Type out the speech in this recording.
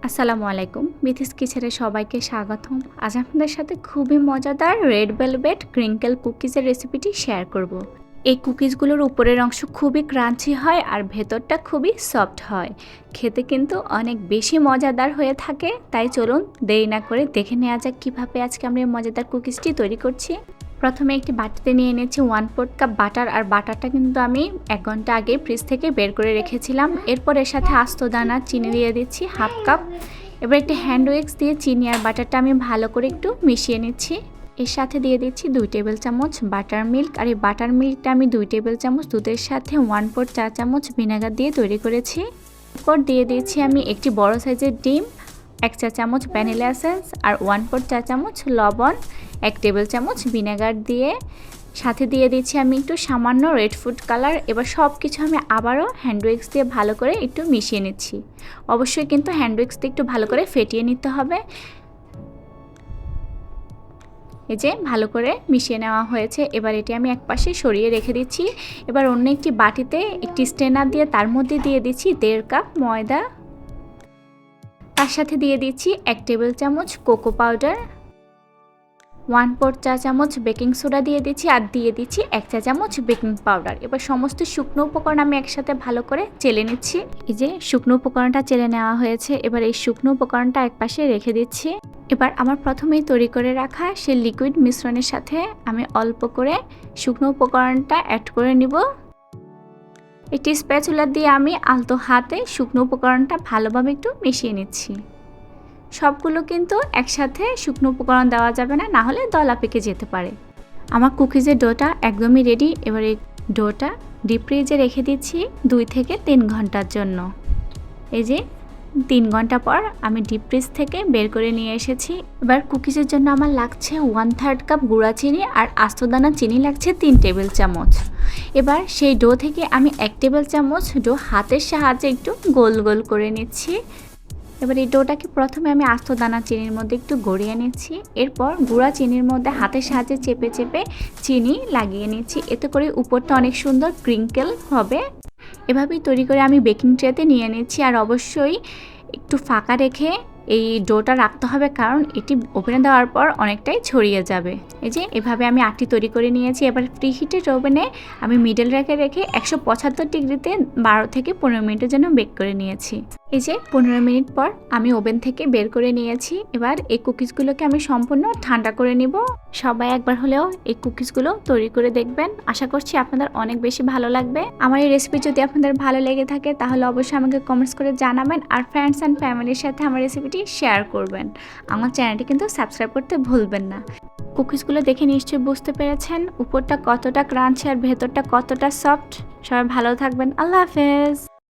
আসসালামু আলাইকুম, বিথিস কিচেনে সবাইকে স্বাগতম। আজ আপনাদের সাথে খুবই মজাদার রেড ভেলভেট ক্রিঙ্কেল কুকিজের রেসিপিটি শেয়ার করব। এই কুকিজগুলোর উপরের অংশ খুবই ক্রাঞ্চি হয় আর ভেতরটা খুবই সফট হয়। খেতে কিন্তু অনেক বেশি মজাদার হয়ে থাকে। তাই চলুন দেরি না করে দেখে নেওয়া যাক কীভাবে আজকে আমরা এই মজাদার কুকিজটি তৈরি করছি। প্রথমে একটি বাটিতে নিয়ে নিয়েছি 1/4 কাপ বাটার। আর বাটারটা কিন্তু আমি 1 ঘন্টা আগে ফ্রিজ থেকে বের করে রেখেছিলাম। এরপর এর সাথে আস্ত দানা চিনি দিয়ে দিচ্ছি 1/2 কাপ। এবার একটি হ্যান্ড উইক্স দিয়ে চিনি আর বাটারটা আমি ভালো করে একটু মিশিয়ে নিচ্ছি। এর সাথে দিয়ে দিচ্ছি 2 টেবিল চামচ বাটার মিল্ক। আর এই বাটার মিল্কটা আমি 2 টেবিল চামচ দুধের সাথে 1/4 চা চামচ ভিনেগার দিয়ে তৈরি করেছি। এরপর দিয়ে দিয়েছি আমি একটি বড় সাইজের ডিম, 1 চা চামচ ভ্যানিলা এসেন্স আর 1/4 চা চামচ লবণ, 1 টেবিল চামচ ভিনেগার দিয়ে সাথে দিয়ে দিচ্ছি আমি একটু সামান্য রেড ফুড কালার। এবার সব কিছু আমি আবারও হ্যান্ড উইক্স দিয়ে ভালো করে একটু মিশিয়ে নিচ্ছি। অবশ্যই কিন্তু হ্যান্ড উইক্স দিয়ে একটু ভালো করে ফেটিয়ে নিতে হবে। এই যে ভালো করে মিশিয়ে নেওয়া হয়েছে। এবার এটি আমি একপাশে সরিয়ে রেখে দিচ্ছি। এবার অন্য একটি বাটিতে একটি স্ট্রেনার দিয়ে তার মধ্যে দিয়ে দিচ্ছি 1.5 কাপ ময়দা। তার সাথে দিয়ে দিচ্ছি 1 টেবিল চামচ কোকো পাউডার, 1/4 চা চামচ বেকিং সোডা দিয়ে দিচ্ছি আর দিয়ে দিচ্ছি 1 চা চামচ বেকিং পাউডার। এবার সমস্ত শুকনো উপকরণ আমি একসাথে ভালো করে চেলে নিচ্ছি। এই যে শুকনো উপকরণটা চেলে নেওয়া হয়েছে। এবার এই শুকনো উপকরণটা একপাশে রেখে দিচ্ছি। এবার আমার প্রথমেই তৈরি করে রাখা সেই লিকুইড মিশ্রণের সাথে আমি অল্প করে শুকনো উপকরণটা অ্যাড করে নিব। একটি স্প্যাচুলা দিয়ে আমি আলতো হাতে শুকনো উপকরণটা ভালোভাবে একটু মিশিয়ে নিচ্ছি। সবগুলো কিন্তু একসাথে শুকনো উপকরণ দেওয়া যাবে না, না হলে দলা পেকে যেতে পারে। আমার কুকিজের ডোটা একদমই রেডি। এবার এই ডোটা ডিপ ফ্রিজে রেখে দিচ্ছি 2 থেকে 3 ঘন্টার জন্য। এই যে 3 ঘন্টা পর আমি ডিপ ফ্রিজ থেকে বের করে নিয়ে এসেছি। এবার কুকিজের জন্য আমার লাগছে 1/3 কাপ গুঁড়া চিনি আর আস্তদানা চিনি লাগছে 3 টেবিল চামচ। এবার সেই ডো থেকে আমি 1 টেবিল চামচ ডো হাতের সাহায্যে একটু গোল গোল করে নিচ্ছি। এবার এই ডোটাকে প্রথমে আমি আস্ত দানা চিনির মধ্যে একটু গড়িয়ে নিচ্ছি। এরপর গুঁড়া চিনির মধ্যে হাতের সাহায্যে চেপে চেপে চিনি লাগিয়ে নিচ্ছি। এতে করে উপরটা অনেক সুন্দর ক্রিঙ্কেল হবে। এভাবেই তৈরি করে আমি বেকিং ট্রেতে নিয়ে নিচ্ছি। আর অবশ্যই একটু ফাঁকা রেখে এই ডোটা রাখতে হবে, কারণ এটি ওভেনে দেওয়ার পর অনেকটাই ছড়িয়ে যাবে। এই যে এভাবে আমি আটটি তৈরি করে নিয়েছি। এবার প্রি হিটেড ওভেনে আমি মিডল রেখে 175 ডিগ্রিতে 12 থেকে 15 মিনিটের জন্য বেক করে নিয়েছি। এই যে 15 মিনিট পর আমি ওভেন থেকে বের করে নিয়েছি। এবার এই কুকিজগুলোকে আমি সম্পূর্ণ ঠান্ডা করে নিব। সবাই একবার হলেও এই কুকিজগুলো তৈরি করে দেখবেন। আশা করছি আপনাদের অনেক বেশি ভালো লাগবে। আমার এই রেসিপি যদি আপনাদের ভালো লেগে থাকে তাহলে অবশ্যই আমাকে কমেন্টস করে জানাবেন আর ফ্রেন্ডস অ্যান্ড ফ্যামিলির সাথে আমার রেসিপিটি শেয়ার করবেন। আমার চ্যানেলটি কিন্তু সাবস্ক্রাইব করতে ভুলবেন না। কুকিজগুলো দেখে নিশ্চয়ই বুঝতে পেরেছেন উপরটা কতটা ক্রাঞ্চি আর ভেতরটা কতটা সফট। সবাই ভালো থাকবেন। আল্লাহ হাফেজ।